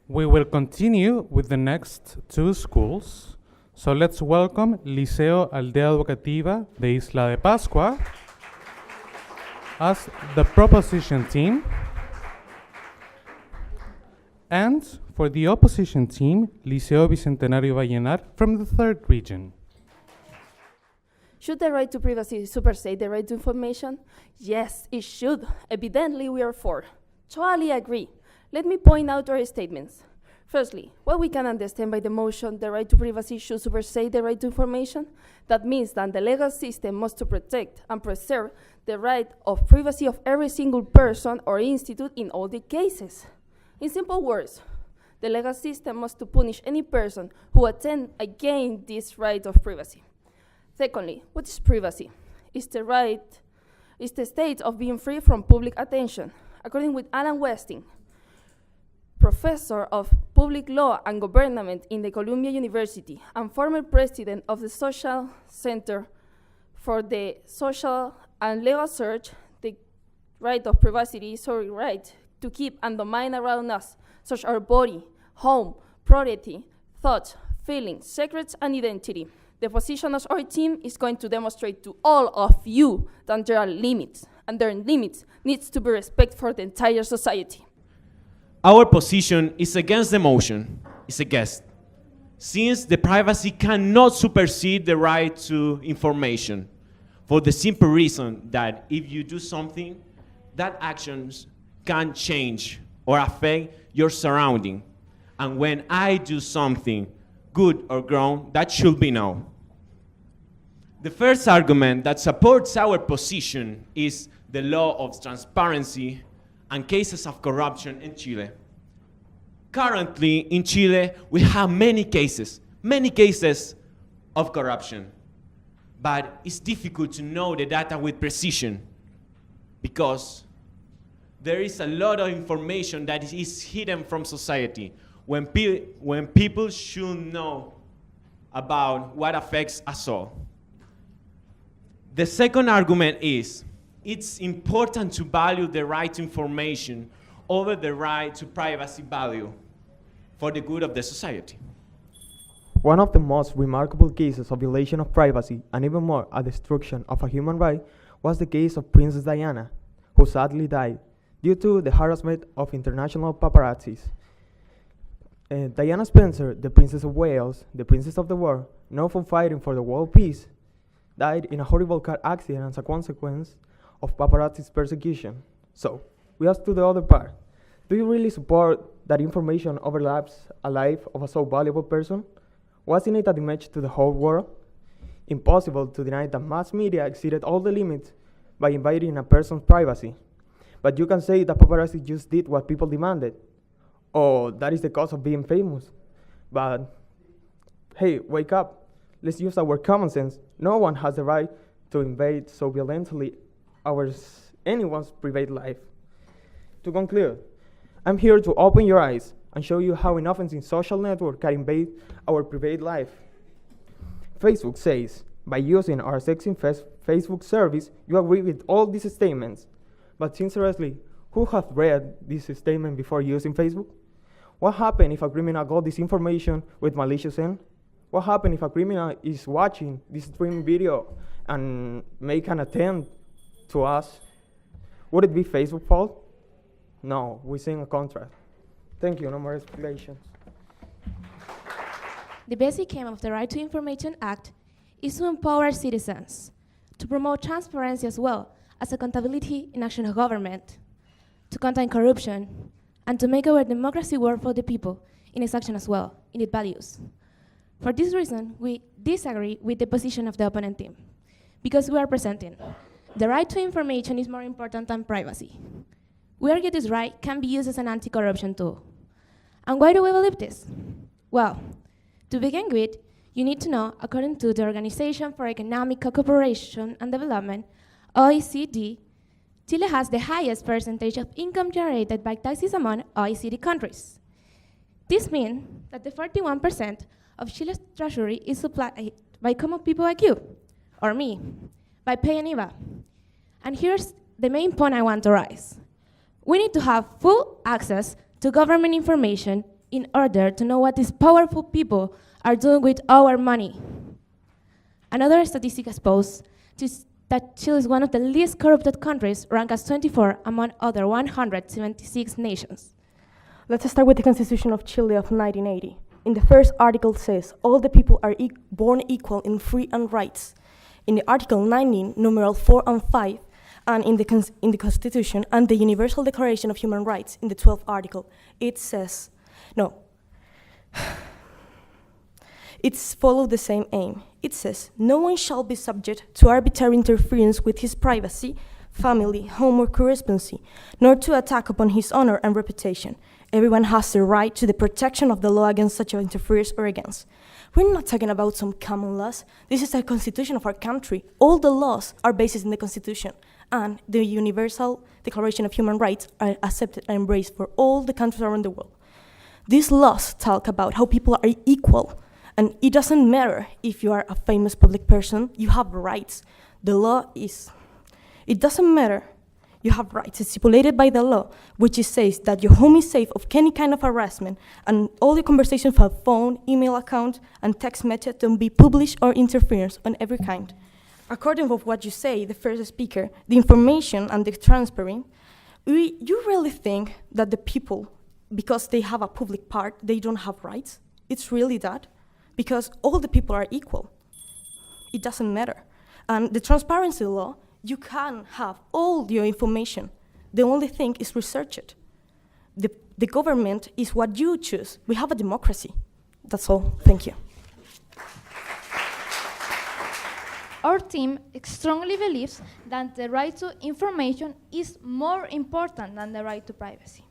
We will continue with the next two schools. So let's welcome Liceo Aldea Educativa de Isla de Pascua as the proposition team. And for the opposition team, Liceo Bicentenario Vallenar from the third region. Should the right to privacy supersede the right to information? Yes, it should. Evidently, we are for. Totally agree. Let me point out our statements. Firstly, what we can understand by the motion, the right to privacy should supersede the right to information. That means that the legal system must to protect and preserve the right of privacy of every single person or institute in all the cases. In simple words, the legal system must to punish any person who attempts against this right of privacy. Secondly, what is privacy? It's the state of being free from public attention. According with Alan Westing, professor of public law and government in the Columbia University and former president of the Social Center for the Social and Legal Search, the right of privacy is our right to keep and domain around us, such as our body, home, property, thoughts, feelings, secrets, and identity. The position of our team is going to demonstrate to all of you that there are limits, and their limits needs to be respected for the entire society. Our position is against the motion, is against, since the privacy cannot supersede the right to information, for the simple reason that if you do something, that actions can change or affect your surrounding. And when I do something, good or wrong, that should be known. The first argument that supports our position is the law of transparency and cases of corruption in Chile. Currently, in Chile, we have many cases of corruption, but it's difficult to know the data with precision because there is a lot of information that is hidden from society when people should know about what affects us all. The second argument is it's important to value the right to information over the right to privacy value for the good of the society. One of the most remarkable cases of violation of privacy, and even more a destruction of a human right, was the case of Princess Diana, who sadly died due to the harassment of international paparazzis. Diana Spencer, the Princess of Wales, the Princess of the World, known for fighting for the world peace, died in a horrible car accident as a consequence of paparazzi's persecution. So, we ask to the other part, do you really support that information overlaps a life of a so valuable person? Wasn't it a damage to the whole world? Impossible to deny that mass media exceeded all the limits by invading a person's privacy. But you can say that paparazzi just did what people demanded. Oh, that is the cause of being famous. But, hey, wake up. Let's use our common sense. No one has the right to invade so violently anyone's private life. To conclude, I'm here to open your eyes and show you how inoffensive social network can invade our private life. Facebook says, by using our sexy Facebook service, you agree with all these statements. But sincerely, who have read this statement before using Facebook? What happens if a criminal got this information with malicious intent? What happens if a criminal is watching this streaming video and make an attempt to us? Would it be Facebook's fault? No, we sing a contract. Thank you, no more explanations. The basic aim of the Right to Information Act is to empower citizens, to promote transparency as well as accountability in action of government, to contain corruption, and to make our democracy work for the people in its action as well, in its values. For this reason, we disagree with the position of the opponent team, because we are presenting the right to information is more important than privacy. We argue this right can be used as an anti-corruption tool. And why do we believe this? Well, to begin with, you need to know, according to the Organization for Economic Cooperation and Development, OECD, Chile has the highest percentage of income generated by taxes among OECD countries. This means that the 41% of Chile's treasury is supplied by common people like you, or me, by paying IVA. And here's the main point I want to raise. We need to have full access to government information in order to know what these powerful people are doing with our money. Another statistic exposed is that Chile is one of the least corrupted countries, ranked as 24 among other 176 nations. Let's start with the Constitution of Chile of 1980. In the first article says, all the people are born equal in free and rights. In the Article 19, numeral 4 and 5, and in the Constitution and the Universal Declaration of Human Rights, in the 12th article, it says, it's follow the same aim. It says, no one shall be subject to arbitrary interference with his privacy, family, home, or correspondency, nor to attack upon his honor and reputation. Everyone has the right to the protection of the law against such interference or against. We're not talking about some common laws. This is the constitution of our country. All the laws are based in the constitution, and the Universal Declaration of Human Rights are accepted and embraced for all the countries around the world. These laws talk about how people are equal, and it doesn't matter if you are a famous public person, you have rights. The law is, it doesn't matter. You have rights. It's stipulated by the law, which says that your home is safe of any kind of harassment, and all your conversations from phone, email account, and text message don't be published or interference on every kind. According to what you say, the first speaker, the information and the transparent, you really think that the people, because they have a public part, they don't have rights? It's really that? Because all the people are equal. It doesn't matter. And the transparency law, you can have all your information. The only thing is research it. The government is what you choose. We have a democracy. That's all. Thank you. Our team strongly believes that the right to information is more important than the right to privacy.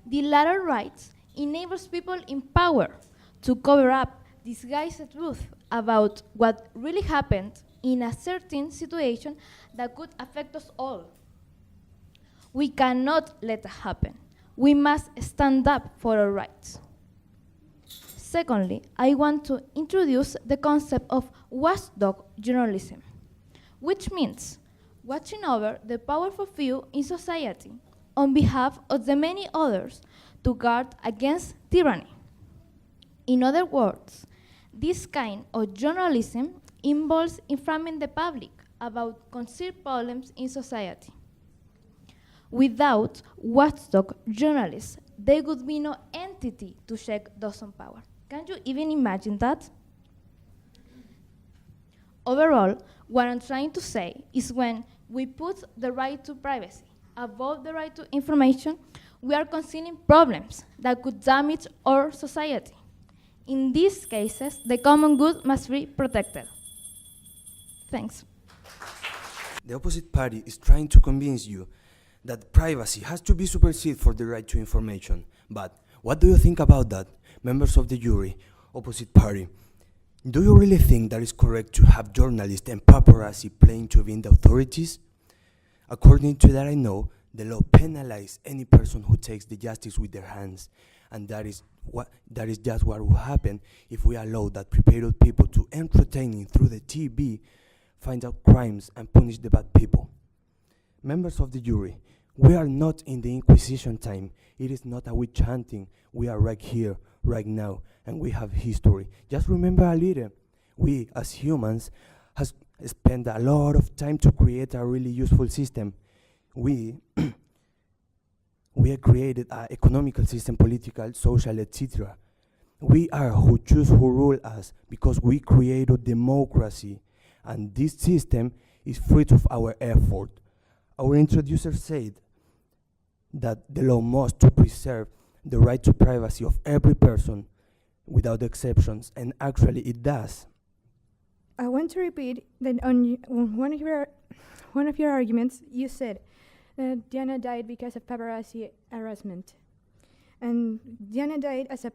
The latter rights enables people in power to cover up, disguise the truth about what really happened in a certain situation that could affect us all. We cannot let that happen. We must stand up for our rights. Secondly, I want to introduce the concept of watchdog journalism, which means watching over the powerful few in society on behalf of the many others to guard against tyranny. In other words, this kind of journalism involves informing the public about conceived problems in society. Without watchdog journalists, there would be no entity to check those on power. Can you even imagine that? Overall, what I'm trying to say is when we put the right to privacy above the right to information, we are concealing problems that could damage our society. In these cases, the common good must be protected. Thanks. The opposite party is trying to convince you that privacy has to be superseded for the right to information. But what do you think about that, members of the jury, opposite party? Do you really think that it's correct to have journalists and paparazzi playing to win the authorities? According to that I know, the law penalizes any person who takes the justice with their hands, and that is just what will happen if we allow that prepared people to entertaining through the TV, find out crimes and punish the bad people. Members of the jury, we are not in the Inquisition time. It is not a witch hunting. We are right here, right now, and we have history. Just remember a little. We, as humans, has spent a lot of time to create a really useful system. We have created an economical system, political, social, etc. We are who choose who rule us because we created democracy, and this system is fruit of our effort. Our introducer said that the law must to preserve the right to privacy of every person without exceptions, and actually it does. I want to repeat that on one of your arguments, you said that Diana died because of paparazzi harassment. And Diana died as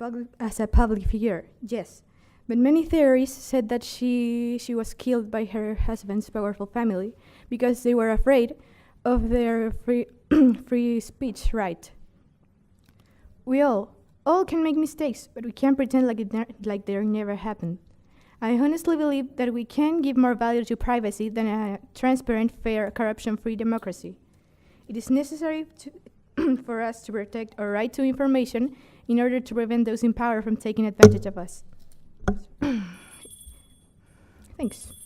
a public figure, yes. But many theories said that she was killed by her husband's powerful family because they were afraid of their free speech right. We all can make mistakes, but we can't pretend like they never happened. I honestly believe that we can give more value to privacy than a transparent, fair, corruption-free democracy. It is necessary for us to protect our right to information in order to prevent those in power from taking advantage of us. Thanks.